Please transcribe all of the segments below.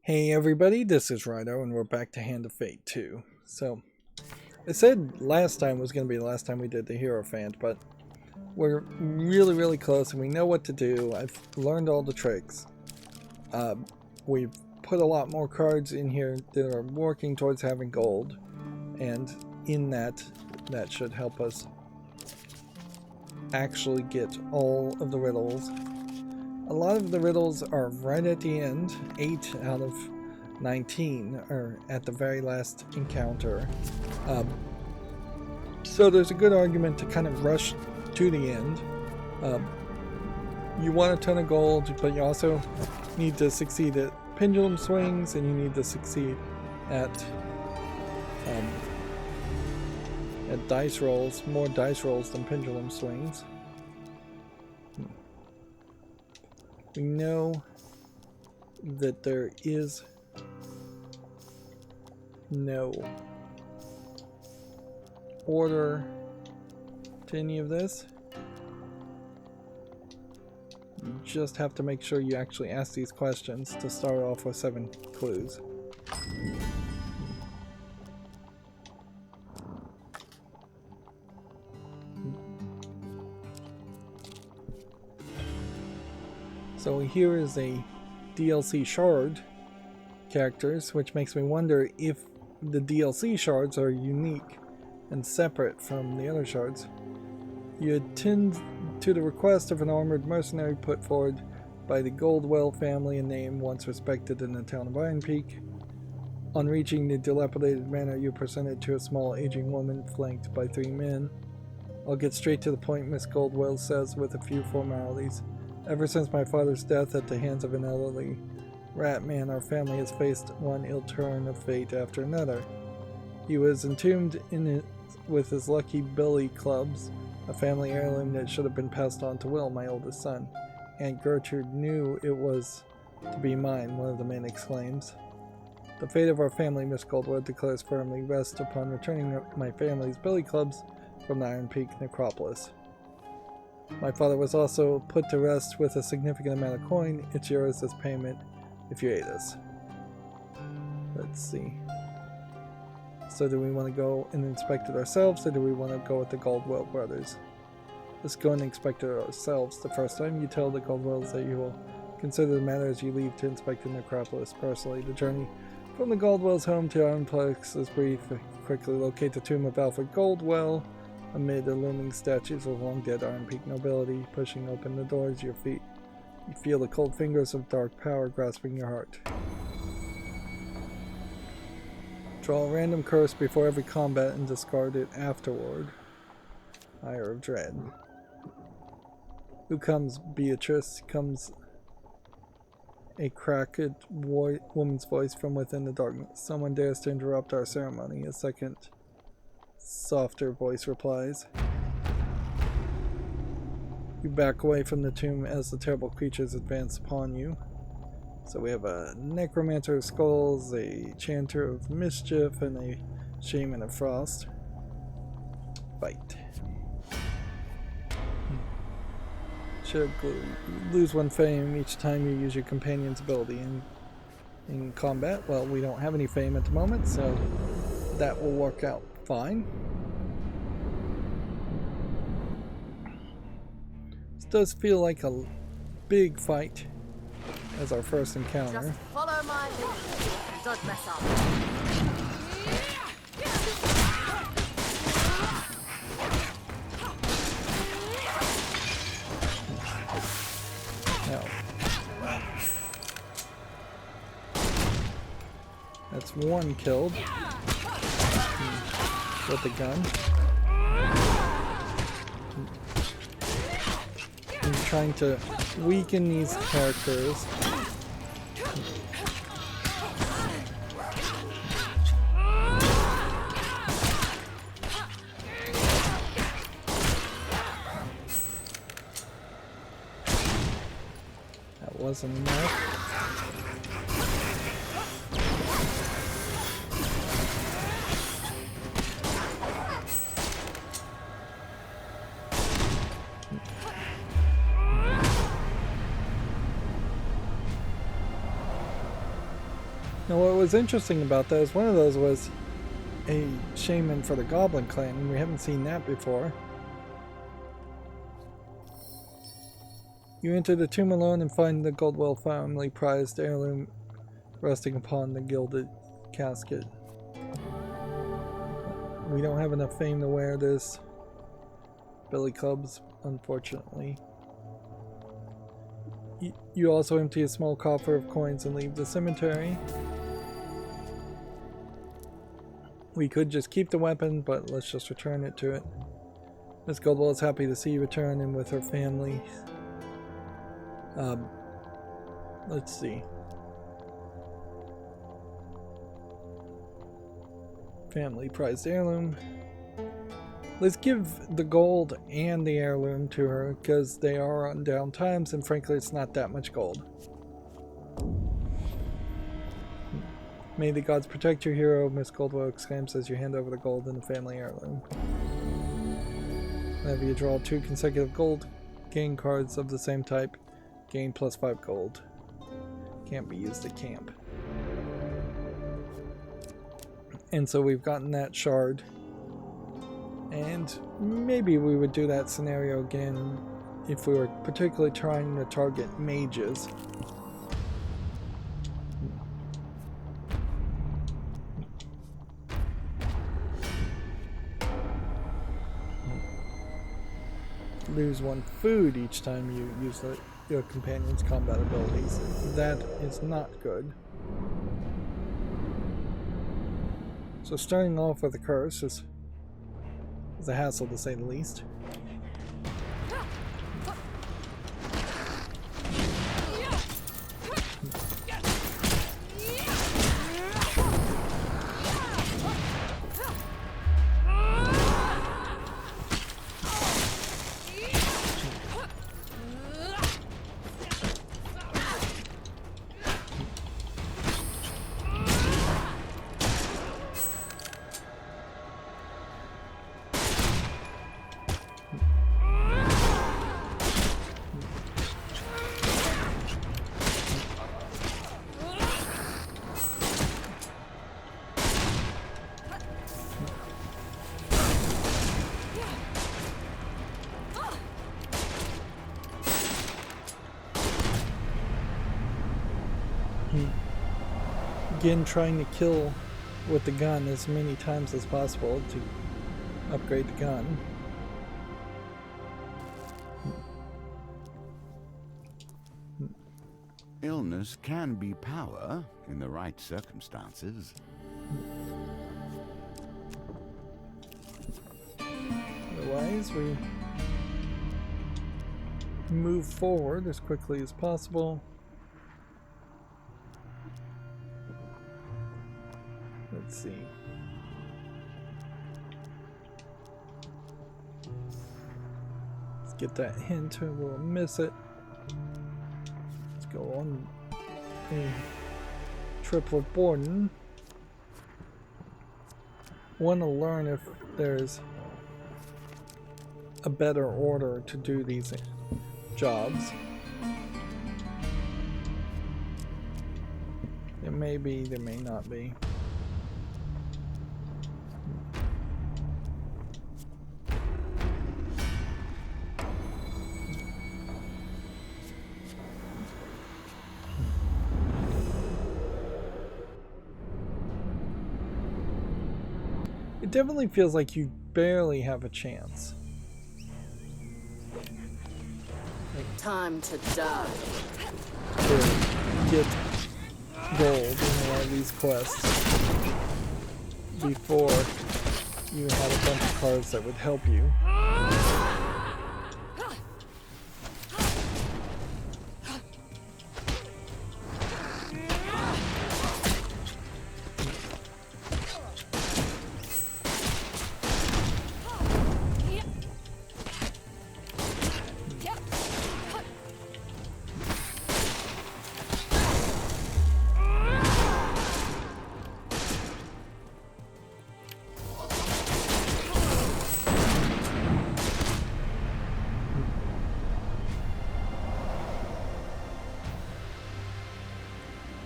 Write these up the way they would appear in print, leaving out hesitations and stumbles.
Hey everybody, this is Rydo and we're back to Hand of Fate 2. So, I said last time was going to be the last time we did the Hierophant, but we're really close and we know what to do. I've learned all the tricks. We've put a lot more cards in here that are working towards having gold, and in that should help us actually get all of the riddles. A lot of the riddles are right at the end. 8 out of 19 are at the very last encounter. So there's a good argument to kind of rush to the end. You want a ton of gold, but you also need to succeed at pendulum swings, and you need to succeed at dice rolls, more dice rolls than pendulum swings. We know that there is no order to any of this. You just have to make sure you actually ask these questions to start off with 7 clues. So here is a DLC shard characters, which makes me wonder if the DLC shards are unique and separate from the other shards. You attend to the request of an armored mercenary put forward by the Goldwell family, a name once respected in the town of Iron Peak. On reaching the dilapidated manor, you're presented to a small aging woman flanked by 3 men. I'll get straight to the point, Miss Goldwell says, with a few formalities. Ever since my father's death at the hands of an elderly rat man, our family has faced one ill turn of fate after another. He was entombed with his lucky billy clubs, a family heirloom that should have been passed on to Will, my oldest son. Aunt Gertrude knew it was to be mine, one of the men exclaims. The fate of our family, Miss Goldwood declares firmly, rests upon returning my family's billy clubs from the Iron Peak necropolis. My father was also put to rest with a significant amount of coin. It's yours as payment if you aid us. Let's see. So do we want to go and inspect it ourselves, or do we want to go with the Goldwell brothers? Let's go and inspect it ourselves. The first time you tell the Goldwells that you will consider the matter as you leave to inspect the necropolis personally. The journey from the Goldwells' home to Ironplex is brief. Quickly locate the tomb of Alfred Goldwell. Amid the looming statues of long-dead Iron Peak nobility, pushing open the doors, your feet, you feel the cold fingers of dark power grasping your heart. Draw a random curse before every combat and discard it afterward. Ire of Dread. Who comes, Beatrice? Comes a cracked woman's voice from within the darkness. Someone dares to interrupt our ceremony. A second softer voice replies. You back away from the tomb as the terrible creatures advance upon you. So we have a necromancer of skulls, a chanter of mischief, and a shaman of frost. Fight. Should lose 1 fame each time you use your companion's ability in combat. Well, we don't have any fame at the moment, so that will work out fine. This does feel like a big fight as our first encounter. Just follow my lead. Don't mess up. Now, that's 1 killed with the gun. I'm trying to weaken these characters. That wasn't enough. Now, what was interesting about those, one of those was a shaman for the Goblin Clan, and we haven't seen that before. You enter the tomb alone and find the Goldwell family prized heirloom resting upon the gilded casket. We don't have enough fame to wear this. Billy clubs, unfortunately. You also empty a small coffer of coins and leave the cemetery. We could just keep the weapon, but let's just return it to it. Miss Goldwell is happy to see you return and with her family. Let's see. Family prized heirloom. Let's give the gold and the heirloom to her because they are on down times and frankly it's not that much gold. May the gods protect your hero, Miss Goldwell exclaims as you hand over the gold and the family heirloom. Whenever you draw 2 consecutive gold gain cards of the same type, gain +5 gold. Can't be used at camp. And so we've gotten that shard. And maybe we would do that scenario again if we were particularly trying to target mages. Lose 1 food each time you use your companion's combat abilities. That is not good. So starting off with a curse is a hassle to say the least. Again, trying to kill with the gun as many times as possible to upgrade the gun. Illness can be power in the right circumstances. Otherwise, we move forward as quickly as possible. Let's see. Let's get that hint, we'll miss it. Let's go on a trip with Borden. Want to learn if there's a better order to do these jobs. There may be, there may not be. It definitely feels like you barely have a chance. Time to die. To get gold in one of these quests before you had a bunch of cards that would help you.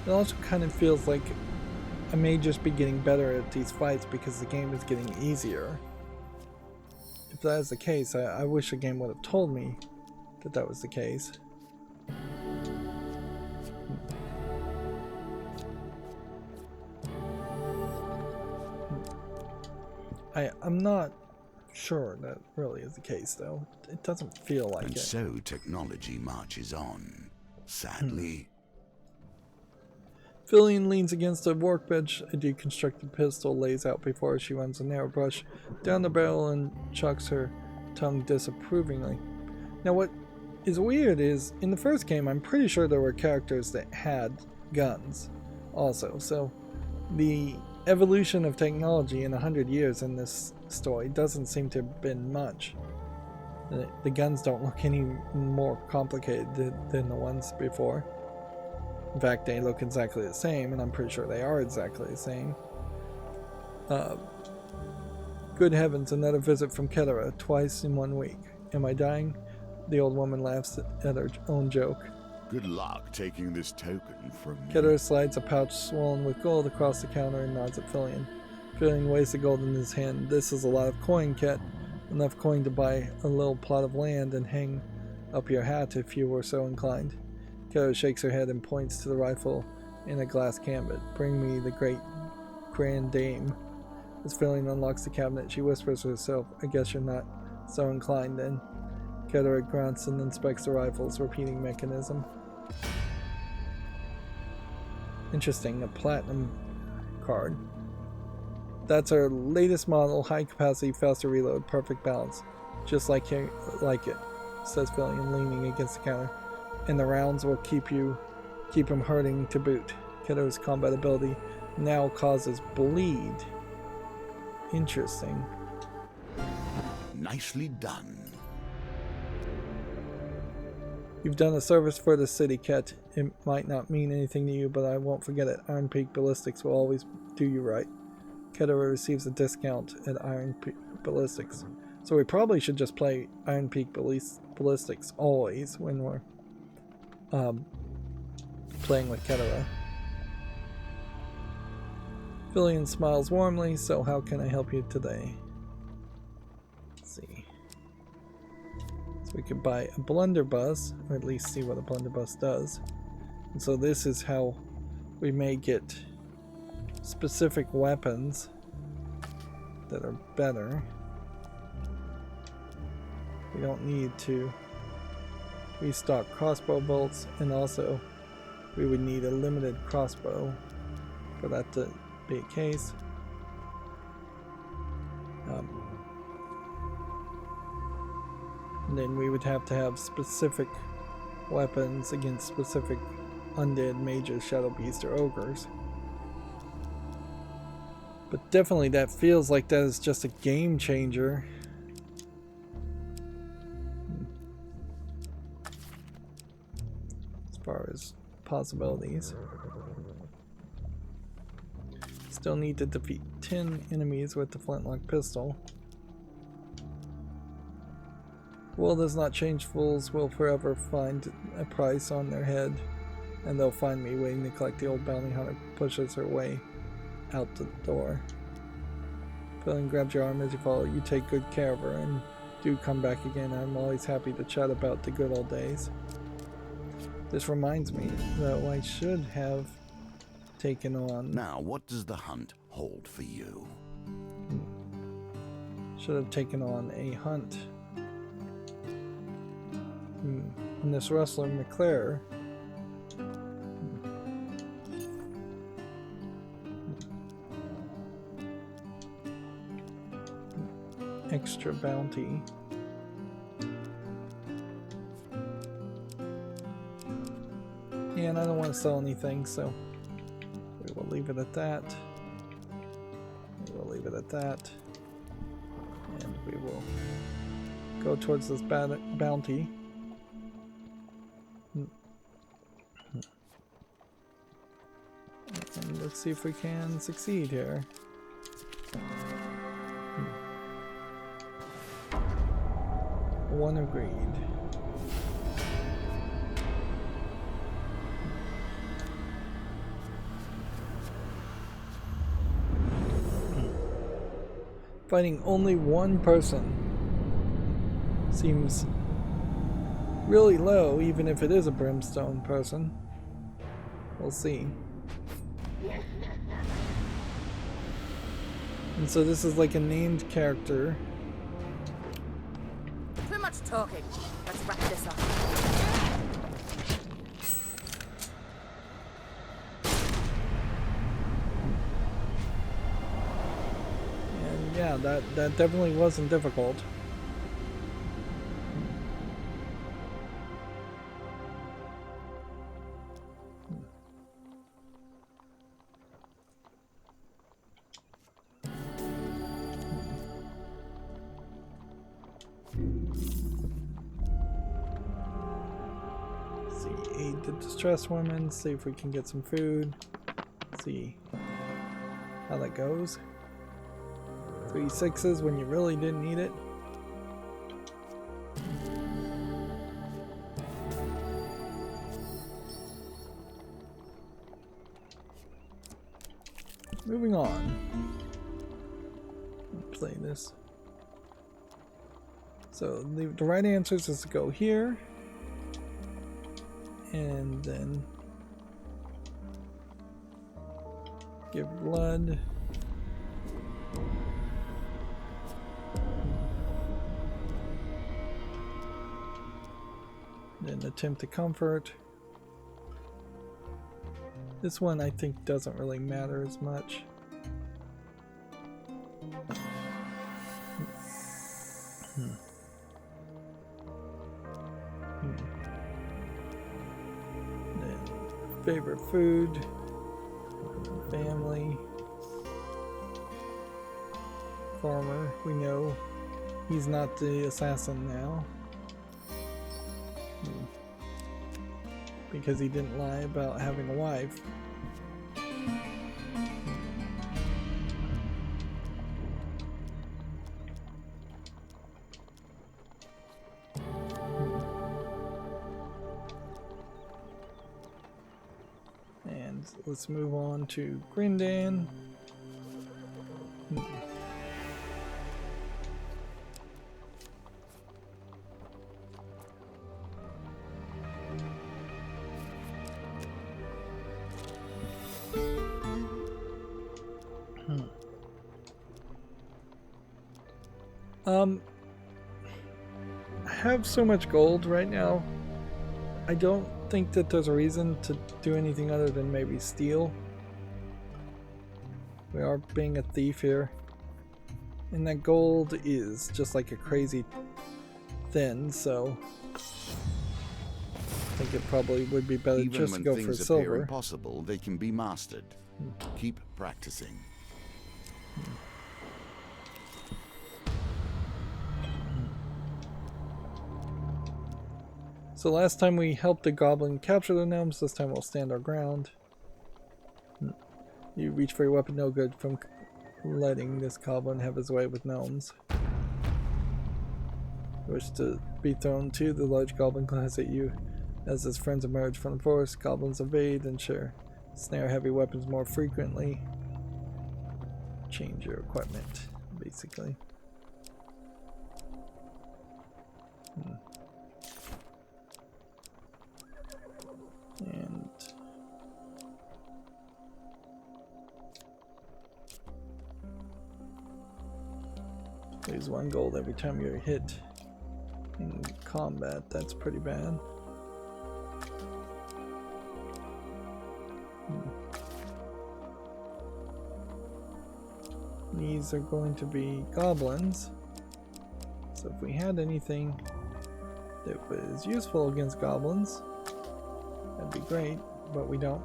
It also kind of feels like I may just be getting better at these fights because the game is getting easier. If that is the case, I wish the game would have told me that that was the case. I'm not sure that really is the case, though. It doesn't feel like it. And so technology marches on, sadly. Fillion leans against a workbench. A deconstructed pistol lays out before her. She runs a narrow brush down the barrel and chucks her tongue disapprovingly. Now, what is weird is, in the first game, I'm pretty sure there were characters that had guns also. So, the evolution of technology in 100 years in this story doesn't seem to have been much. The guns don't look any more complicated than the ones before. In fact, they look exactly the same, and I'm pretty sure they are exactly the same. Good heavens, another visit from Kedara, twice in 1 week. Am I dying? The old woman laughs at her own joke. Good luck taking this token from me. Kedara slides a pouch swollen with gold across the counter and nods at Fillion. Fillion weighs the gold in his hand. This is a lot of coin, Ket. Enough coin to buy a little plot of land and hang up your hat if you were so inclined. Kedara shakes her head and points to the rifle in a glass cabinet. Bring me the great grand dame. As Fillion unlocks the cabinet, she whispers to herself, I guess you're not so inclined then. Kedara grunts and inspects the rifle's repeating mechanism. Interesting, a platinum card. That's our latest model, high capacity, faster reload, perfect balance. Just like it, says Fillion, leaning against the counter. And the rounds will keep him hurting to boot. Kedara's combat ability now causes bleed. Interesting. Nicely done. You've done a service for the city, Ket. It might not mean anything to you, but I won't forget it. Iron Peak Ballistics will always do you right. Kedara receives a discount at Iron Peak Ballistics. So we probably should just play Iron Peak Ballistics always when we're playing with Kedara. Fillion smiles warmly, so how can I help you today? Let's see. So we could buy a blunderbuss, or at least see what a blunderbuss does. And so this is how we may get specific weapons that are better. We don't need to restock crossbow bolts, and also we would need a limited crossbow for that to be a case. And then we would have to have specific weapons against specific undead, mages, shadow beasts, or ogres. But definitely that feels like that is just a game changer. As far as possibilities. Still need to defeat 10 enemies with the flintlock pistol. World does not change. Fools will forever find a price on their head, and they'll find me waiting to collect. The old bounty hunter pushes her way out the door. Fillion grabs your arm as you follow. You take good care of her, and do come back again. I'm always happy to chat about the good old days. This reminds me, though, I should have taken on... Now, what does the hunt hold for you? Should have taken on a hunt. And this Rustler McClare. Extra bounty. Yeah, and I don't want to sell anything, so we will leave it at that. We will leave it at that. And we will go towards this bounty. And let's see if we can succeed here. One agreed. fighting only one person seems really low, even if it is a brimstone person. We'll see. And so this is like a named character. Too much talking. Let's wrap this up. And yeah, that definitely wasn't difficult. Aid the distressed women, see if we can get some food, see how that goes. 3 6s when you really didn't need it. Moving on. Play this. So the right answer is to go here. And then give blood. Then attempt to comfort. This one I think doesn't really matter as much. Favorite food, family, farmer. We know he's not the assassin now because he didn't lie about having a wife. Let's move on to Grindan. I have so much gold right now. I don't think that there's a reason to do anything other than maybe steal. We are being a thief here. And that gold is just like a crazy thin, so I think it probably would be better just to go for silver. Even when things appear impossible, they can be mastered. Keep practicing. So last time we helped the goblin capture the gnomes, this time we'll stand our ground. You reach for your weapon, no good from letting this goblin have his way with gnomes. You wish to be thrown to, the large goblin glares at you. As his friends emerge from the forest, goblins evade and snare heavy weapons more frequently. Change your equipment, basically. And lose 1 gold every time you're hit in combat. That's pretty bad. These are going to be goblins. So if we had anything that was useful against goblins, that'd be great, but we don't.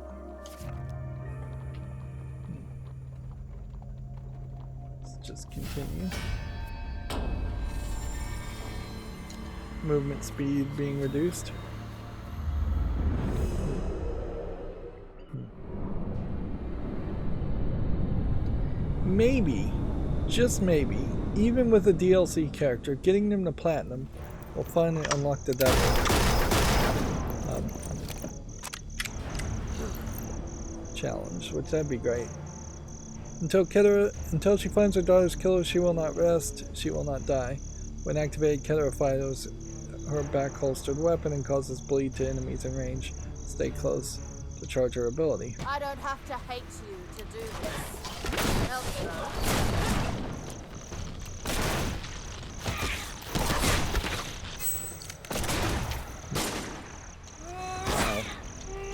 Let's just continue. Movement speed being reduced. Maybe, just maybe, even with a DLC character, getting them to platinum will finally unlock the devil. Challenge, which that'd be great. Until she finds her daughter's killer, she will not rest. She will not die. When activated, Ketara fires her back holstered weapon and causes bleed to enemies in range. Stay close to charge her ability. I don't have to hate you to do this. Helps though. Wow.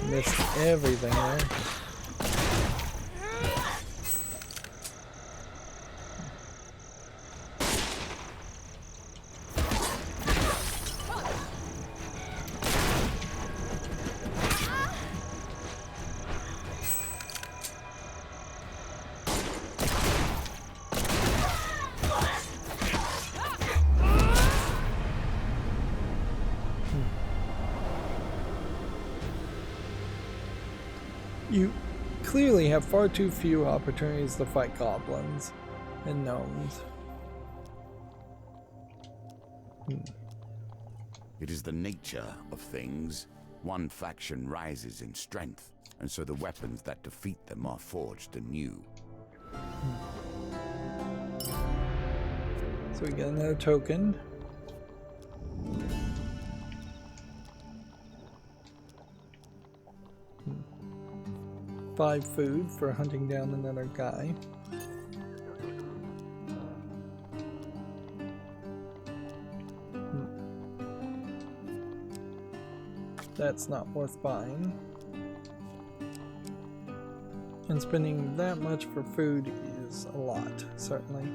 Missed everything there. You clearly have far too few opportunities to fight goblins and gnomes. It is the nature of things. One faction rises in strength, and so the weapons that defeat them are forged anew. So we get another token. 5 food for hunting down another guy. That's not worth buying. And spending that much for food is a lot, certainly.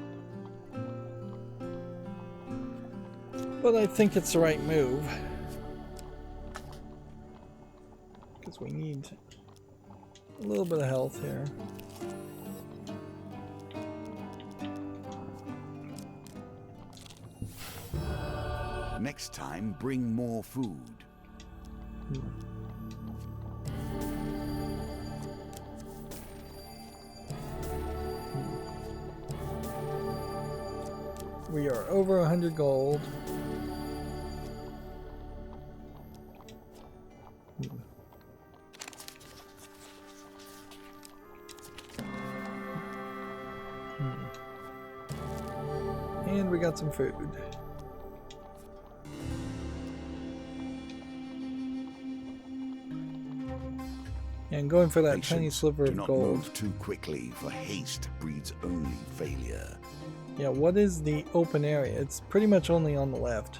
But I think it's the right move. Because we need a little bit of health here. Next time, bring more food. We are over 100 gold. And we got some food. And going for that tiny sliver of gold. Do not move too quickly, for haste breeds only failure. Yeah, what is the open area? It's pretty much only on the left.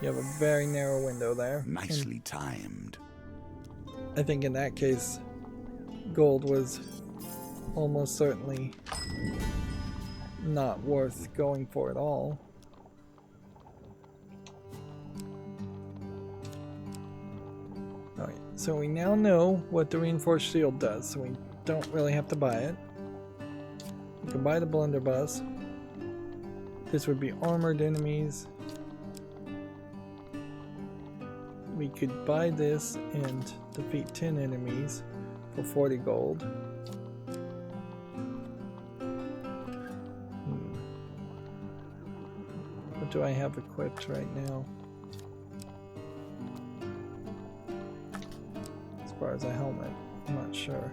You have a very narrow window there. Nicely timed. I think in that case, gold was almost certainly not worth going for at all. Alright, so we now know what the reinforced shield does, so we don't really have to buy it. We can buy the blunderbuss. This would be armored enemies. We could buy this and defeat 10 enemies for 40 gold. What do I have equipped right now? As far as a helmet, I'm not sure.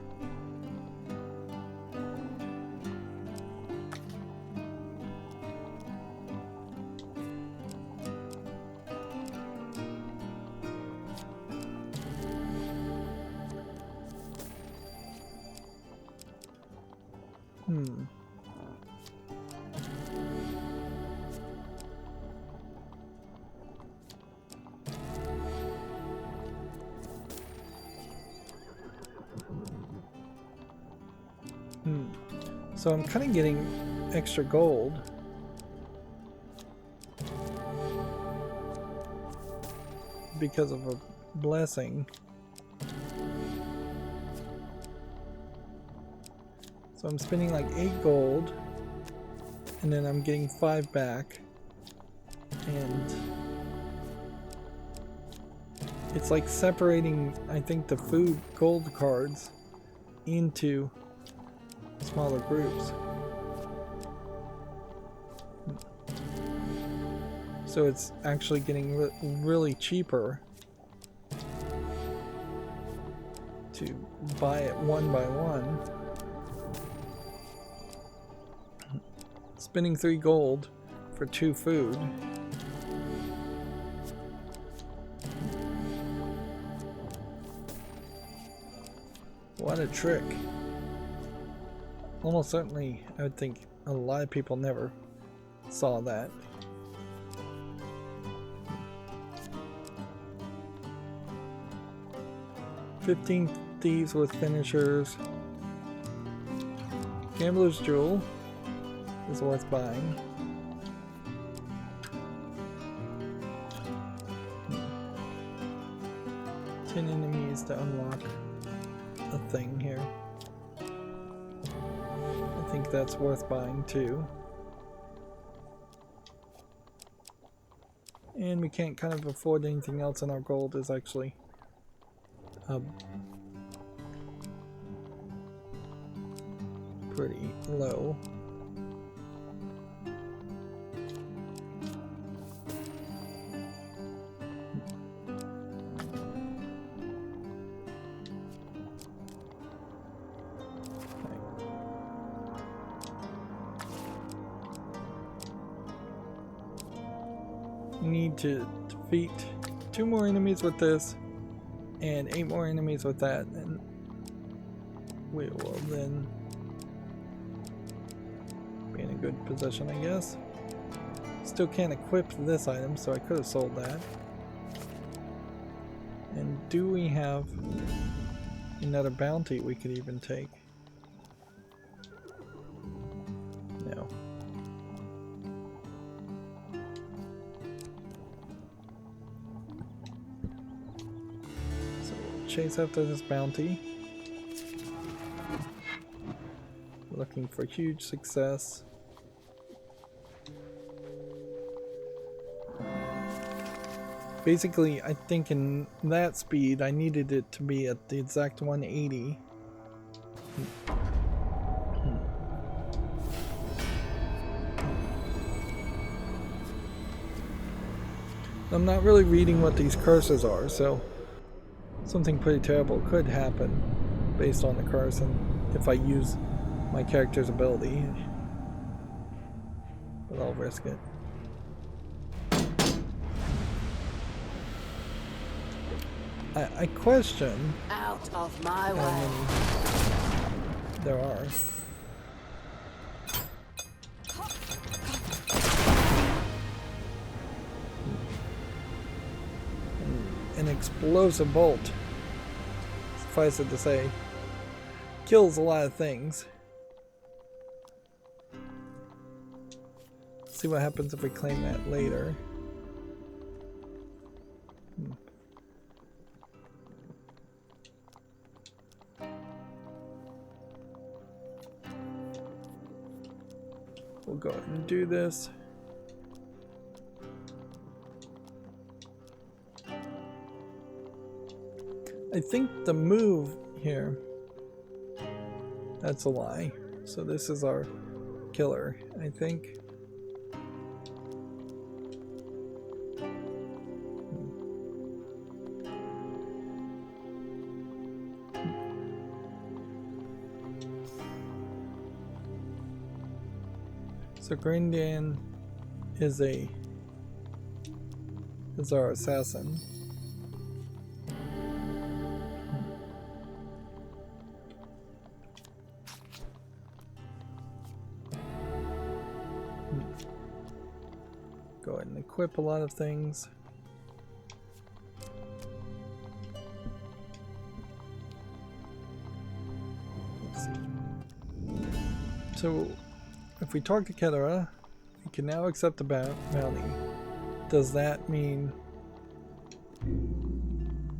So I'm kind of getting extra gold. Because of a blessing. So I'm spending like 8 gold. And then I'm getting 5 back. And it's like separating, I think, the food gold cards into smaller groups. So it's actually getting really cheaper to buy it one by one. Spending 3 gold for 2 food. What a trick. Almost certainly, I would think a lot of people never saw that. $15 thieves with finishers. Gambler's Jewel is worth buying. Ten enemies to unlock a thing here. I think that's worth buying too. And we can't kind of afford anything else, and our gold is actually pretty low. We need to defeat 2 more enemies with this and 8 more enemies with that, and we will then be in a good position, I guess. Still can't equip this item, so I could have sold that. And do we have another bounty we could even take? No. Chase after this bounty. Looking for huge success. Basically, I think in that speed, I needed it to be at the exact 180. I'm not really reading what these curses are, so something pretty terrible could happen based on the curse, and if I use my character's ability, but I'll risk it. I question Out of my how way. many there are. An explosive bolt, suffice it to say, kills a lot of things. See what happens if we claim that later. We'll go ahead and do this. I think the move here, that's a lie. So this is our killer, I think. So Grandan is our assassin. Go ahead and equip a lot of things. Let's see. So if we talk to Kedara, we can now accept the bounty. Does that mean...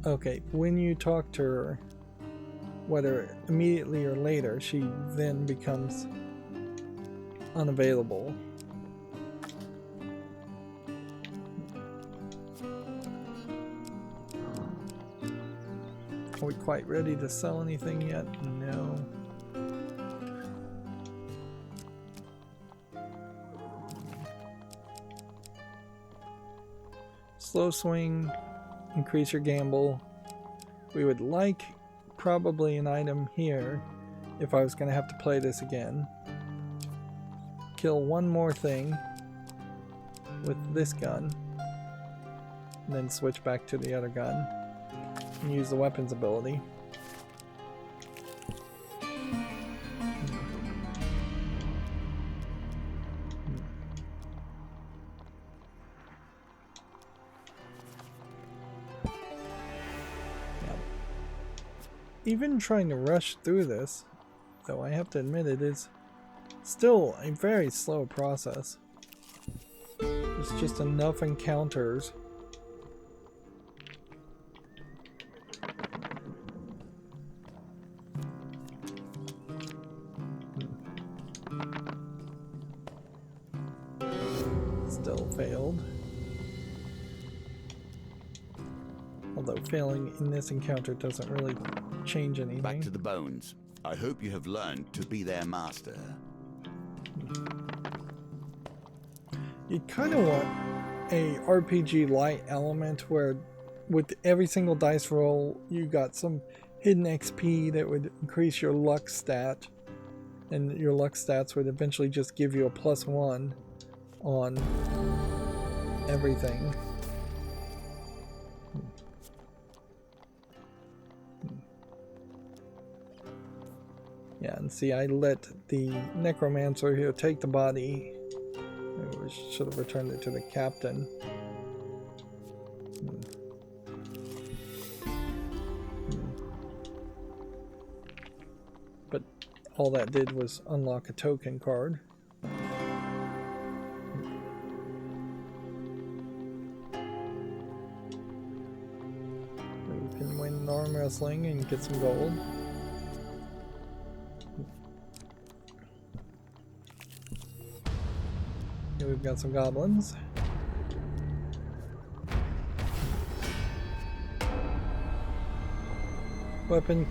Okay, when you talk to her, whether immediately or later, she then becomes unavailable. Are we quite ready to sell anything yet? No. Slow swing, increase your gamble. We would like probably an item here if I was going to have to play this again. Kill one more thing with this gun, and then switch back to the other gun and use the weapons ability. Even trying to rush through this, though I have to admit it is still a very slow process. There's just enough encounters. Still failed. Although failing in this encounter doesn't really change anything. Back to the bones. I hope you have learned to be their master. You kind of want a RPG light element where with every single dice roll you got some hidden XP that would increase your luck stat, and your luck stats would eventually just give you a +1 on everything. Yeah, and see, I let the necromancer here take the body. Maybe we should have returned it to the captain. But all that did was unlock a token card. We can win arm wrestling and get some gold. Here we've got some goblins. Weapon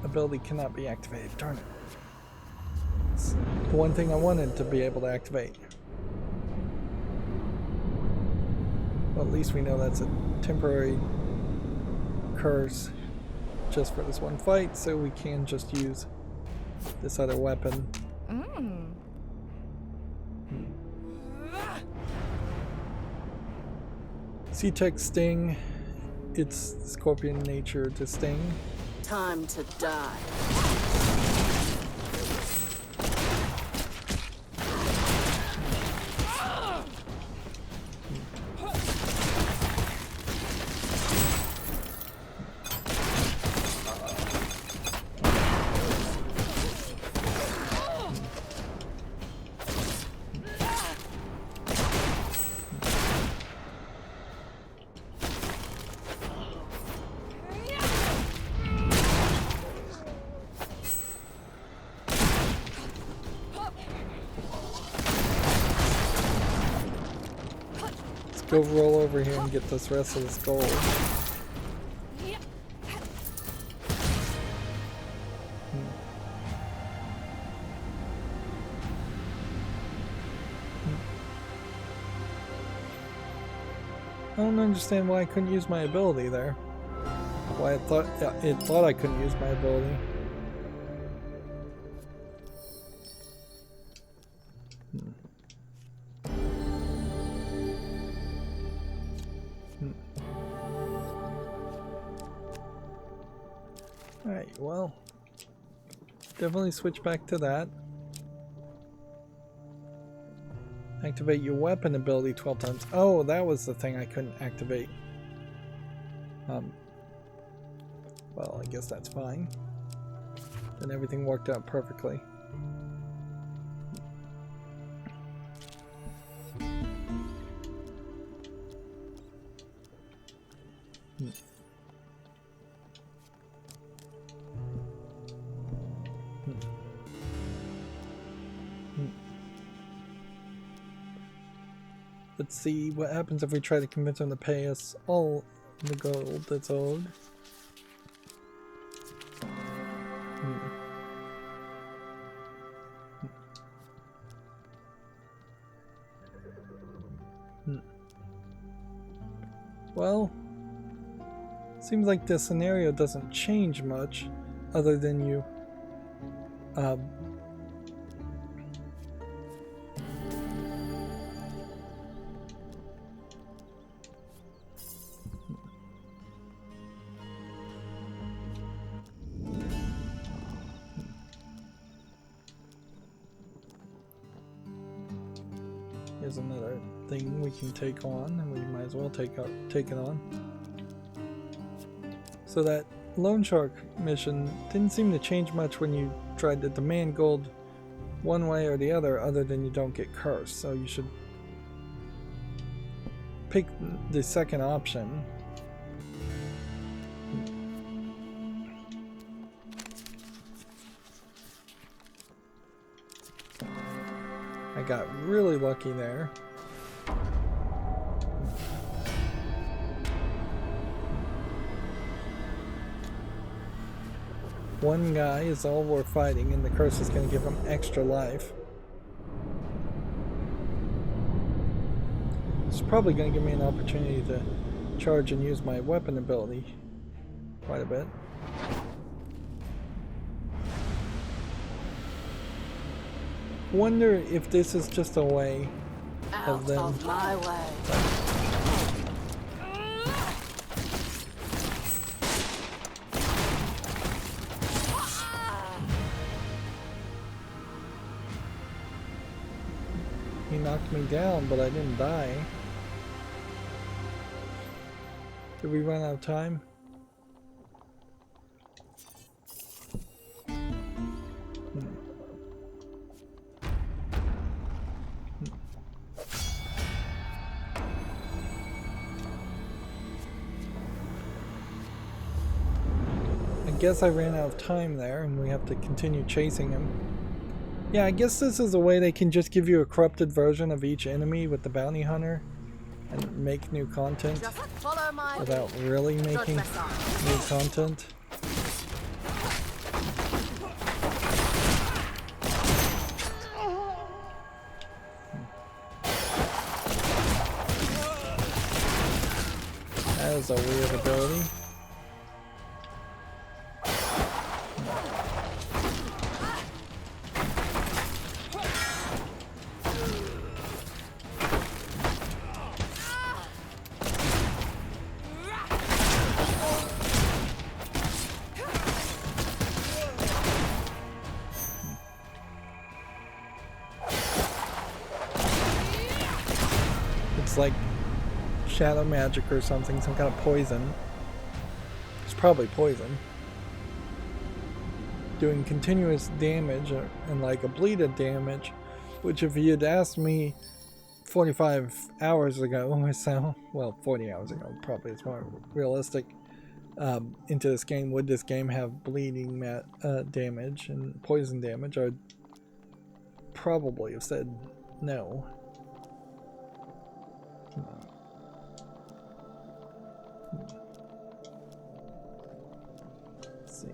ability cannot be activated. Darn it. It's the one thing I wanted to be able to activate. Well, at least we know that's a temporary curse just for this one fight, so we can just use this other weapon. C-Tech Sting. It's scorpion nature to sting. Time to die. Go roll over here and get this rest of this gold. I don't understand why I couldn't use my ability there. Why it thought I couldn't use my ability. Alright, well, definitely switch back to that. Activate your weapon ability 12 times. Oh, that was the thing I couldn't activate. Well, I guess that's fine. Then everything worked out perfectly. Let's see what happens if we try to convince him to pay us all the gold that's owed. Well, Seems like the scenario doesn't change much other than you here's another thing we can take on, and we might as well take it on. So that loan shark mission didn't seem to change much when you tried to demand gold one way or the other than you don't get cursed. So you should pick the second option. I got really lucky there. One guy is all we're fighting, and the curse is going to give him extra life. It's probably going to give me an opportunity to charge and use my weapon ability quite a bit. Wonder if this is just a way of them. Out of my way. He knocked me down, but I didn't die. Did we run out of time? I guess I ran out of time there, and we have to continue chasing him. Yeah, I guess this is a way they can just give you a corrupted version of each enemy with the bounty hunter and make new content Just follow my without really making new content. That is a weird ability. Like shadow magic or something, some kind of poison. It's probably poison. Doing continuous damage and like a bleeded damage, which if you'd asked me 45 hours ago or so, well 40 hours ago probably is more realistic, into this game, would this game have bleeding damage and poison damage, I'd probably have said no. Let's see.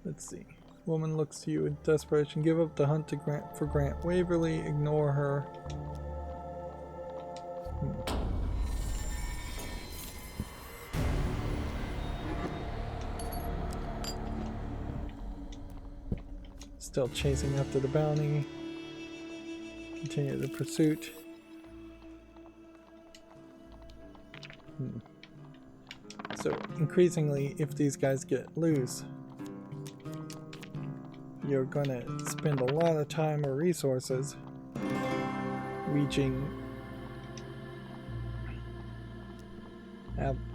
Let's see. Woman looks to you in desperation. Give up the hunt to Grant Waverly. Ignore her. Still chasing after the bounty. Continue the pursuit. So increasingly, if these guys get loose, you're gonna spend a lot of time or resources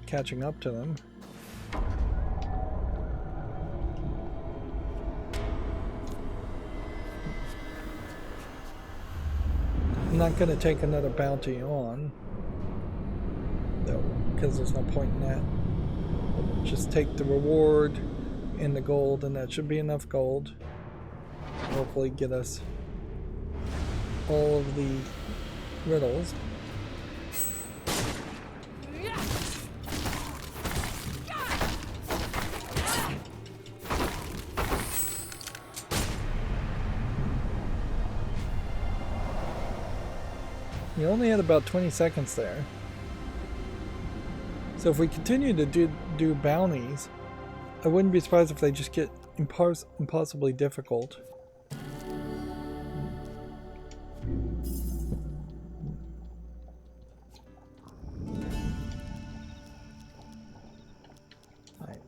catching up to them. I'm not gonna take another bounty on, though, because there's no point in that. I'll just take the reward and the gold, and that should be enough gold. Hopefully get us all of the riddles. We only had about 20 seconds there. So if we continue to do bounties, I wouldn't be surprised if they just get impossibly difficult. Right.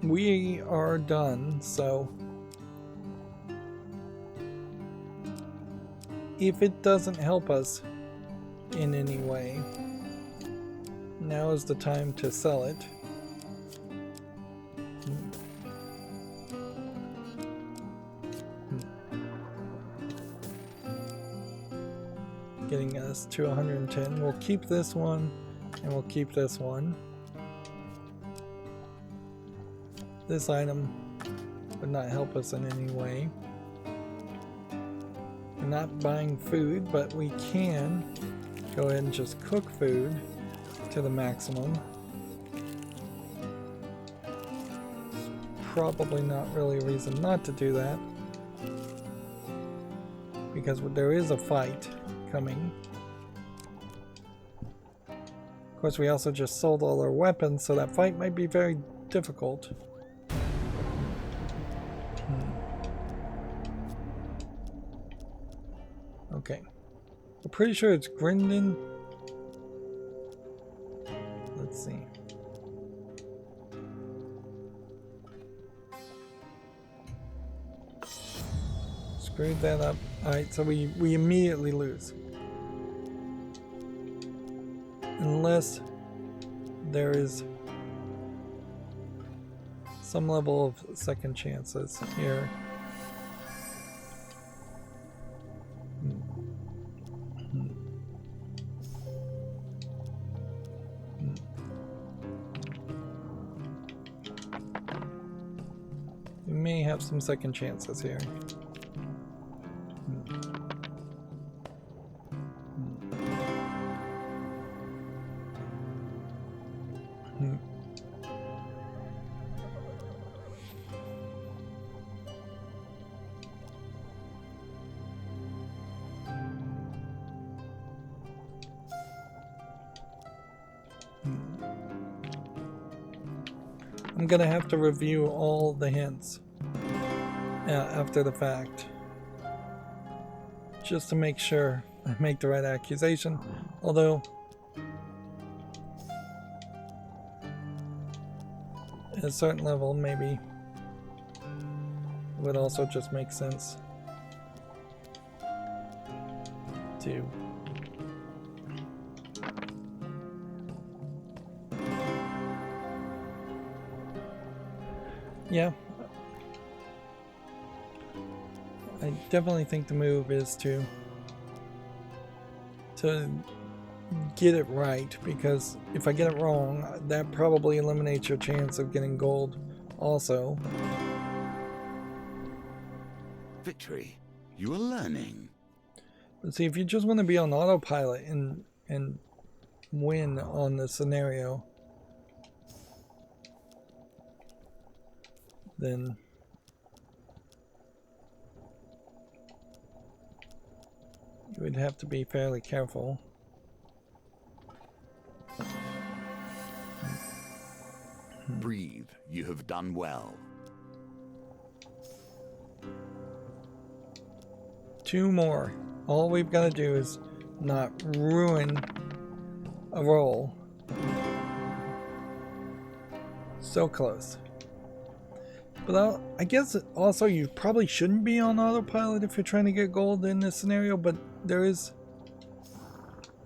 We are done, so if it doesn't help us in any way, now is the time to sell it. Getting us to 110. We'll keep this one, and we'll keep this one. This item would not help us in any way. We're not buying food, but we can go ahead and just cook food to the maximum. Probably not really a reason not to do that, because there is a fight coming. Of course, we also just sold all our weapons, so that fight might be very difficult. Okay. I'm pretty sure it's Grindon. Let's see. Screwed that up. Alright, so we immediately lose. Unless there is some level of second chances here. We may have some second chances here. I'm gonna have to review all the hints after the fact, just to make sure I make the right accusation, although at a certain level maybe it would also just make sense to yeah, I definitely think the move is to get it right, because if I get it wrong, that probably eliminates your chance of getting gold also. Victory, you are learning. But see, if you just want to be on autopilot and win on the scenario, then you would have to be fairly careful. Breathe, you have done well. 2 more. All we've got to do is not ruin a roll. So close. But I guess also you probably shouldn't be on autopilot if you're trying to get gold in this scenario, but there is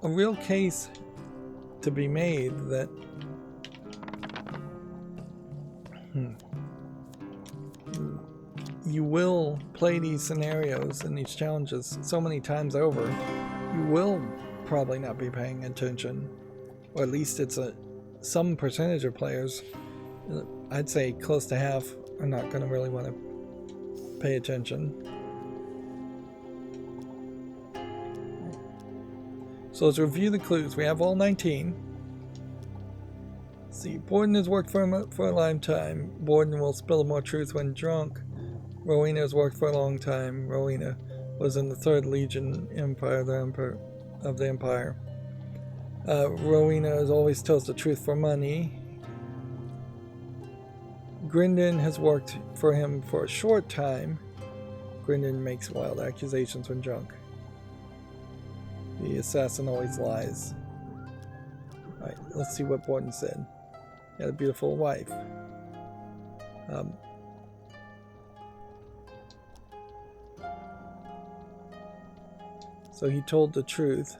a real case to be made that you will play these scenarios and these challenges so many times over, you will probably not be paying attention, or at least it's some percentage of players, I'd say close to half, are not going to really want to pay attention. So let's review the clues. We have all 19. Let's see, Borden has worked for a long time. Borden will spill more truth when drunk. Rowena has worked for a long time. Rowena was in the 3rd Legion Empire, of the Empire. Rowena always tells the truth for money. Grindon has worked for him for a short time. Grindon makes wild accusations when drunk. The assassin always lies. Alright, let's see what Borden said. He had a beautiful wife. So he told the truth,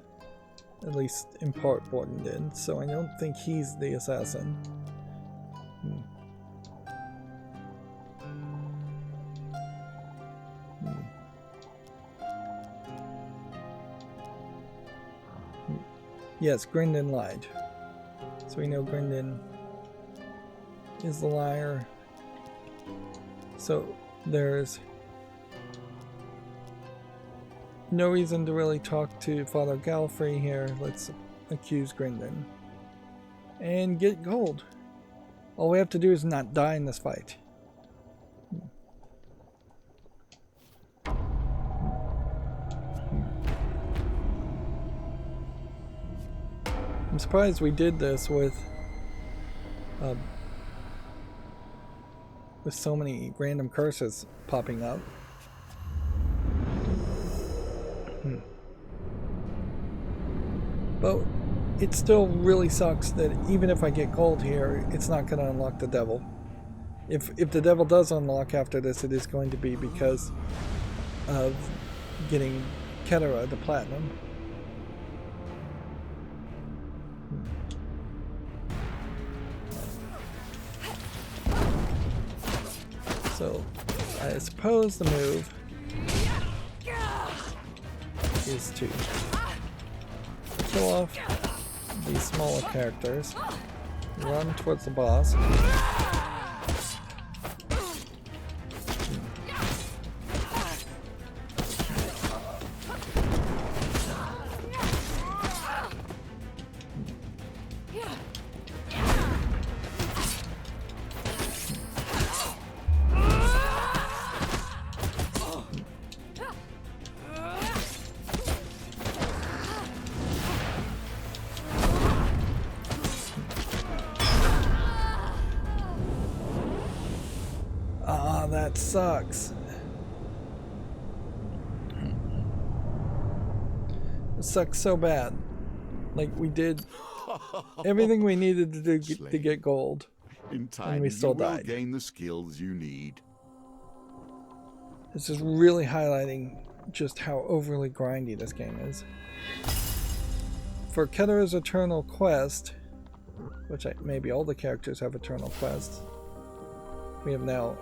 at least in part Borden did, so I don't think he's the assassin. Yes, Grindon lied. So we know Grindon is the liar. So there's no reason to really talk to Father Galfrey here. Let's accuse Grindon and get gold. All we have to do is not die in this fight. I'm surprised we did this with so many random curses popping up. But it still really sucks that even if I get gold here, it's not going to unlock the devil. If the devil does unlock after this, it is going to be because of getting Ketera to platinum. So I suppose the move is to kill off these smaller characters, run towards the boss, that sucks. It sucks so bad. Like, we did everything we needed to do to get gold, In time, and we still you will died. gain the skills you need. This is really highlighting just how overly grindy this game is. For Ketera's Eternal Quest, which maybe all the characters have Eternal Quests, we have now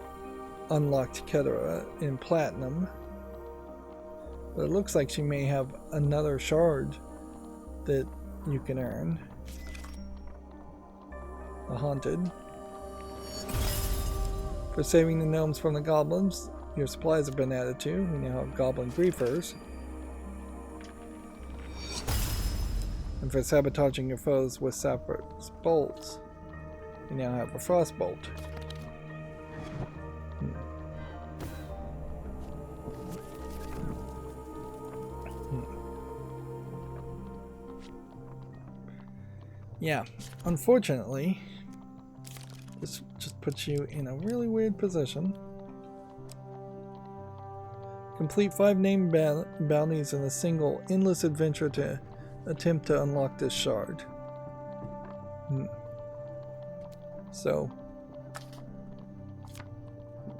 unlocked Ketera in Platinum. But it looks like she may have another shard that you can earn. The Haunted. For saving the gnomes from the goblins, your supplies have been added to. We now have Goblin Griefers. And for sabotaging your foes with Sapphir's bolts, we now have a Frostbolt. Yeah, unfortunately, this just puts you in a really weird position. Complete 5 name bounties in a single endless adventure to attempt to unlock this shard. So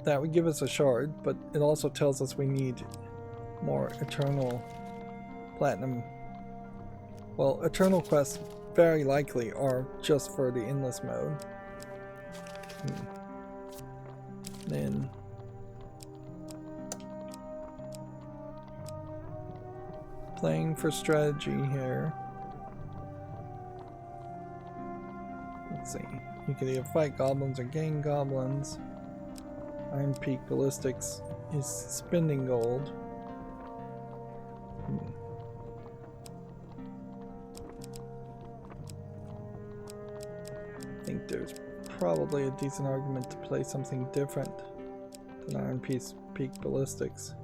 that would give us a shard, but it also tells us we need more Eternal Platinum. Well, Eternal quests very likely are just for the endless mode. Then playing for strategy here. Let's see. You can either fight goblins or gain goblins. Iron Peak Ballistics is spending gold. I think there's probably a decent argument to play something different than Iron Peak Ballistics.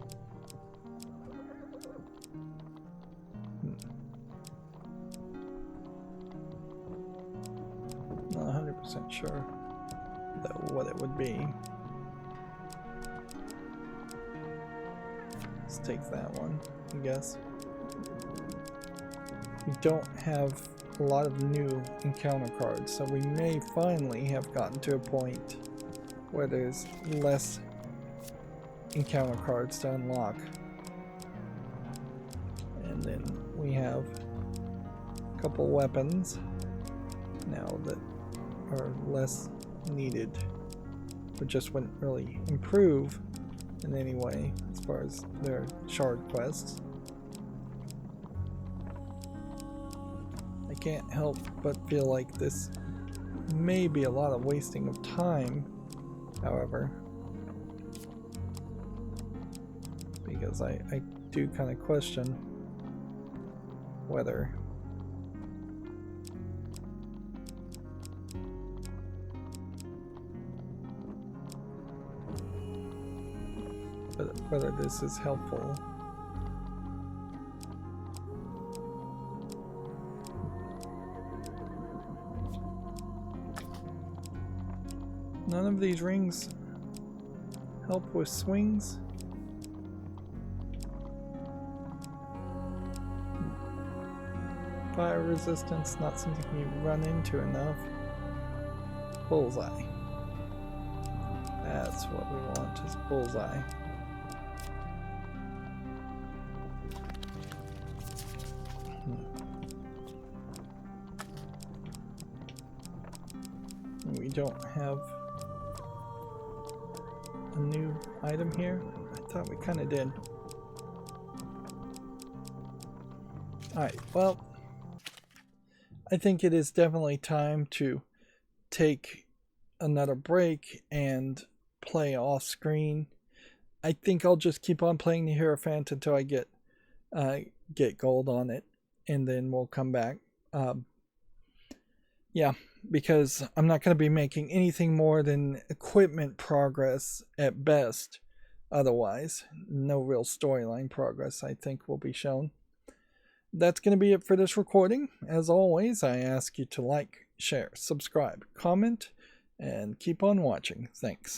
100% sure though what it would be. Let's take that one, I guess. We don't have a lot of new encounter cards, so we may finally have gotten to a point where there's less encounter cards to unlock. And then we have a couple weapons now that are less needed, but just wouldn't really improve in any way as far as their shard quests. I can't help but feel like this may be a lot of wasting of time, however, because I do kind of question whether this is helpful. None of these rings help with swings. Fire resistance, not something you run into enough. Bullseye. That's what we want, is bullseye. We don't have a new item here. I thought we kind of did. Alright, well, I think it is definitely time to take another break and play off screen. I think I'll just keep on playing the Hierophant until I get gold on it, and then we'll come back. Yeah, because I'm not going to be making anything more than equipment progress at best. Otherwise, no real storyline progress, I think, will be shown. That's going to be it for this recording. As always, I ask you to like, share, subscribe, comment, and keep on watching. Thanks.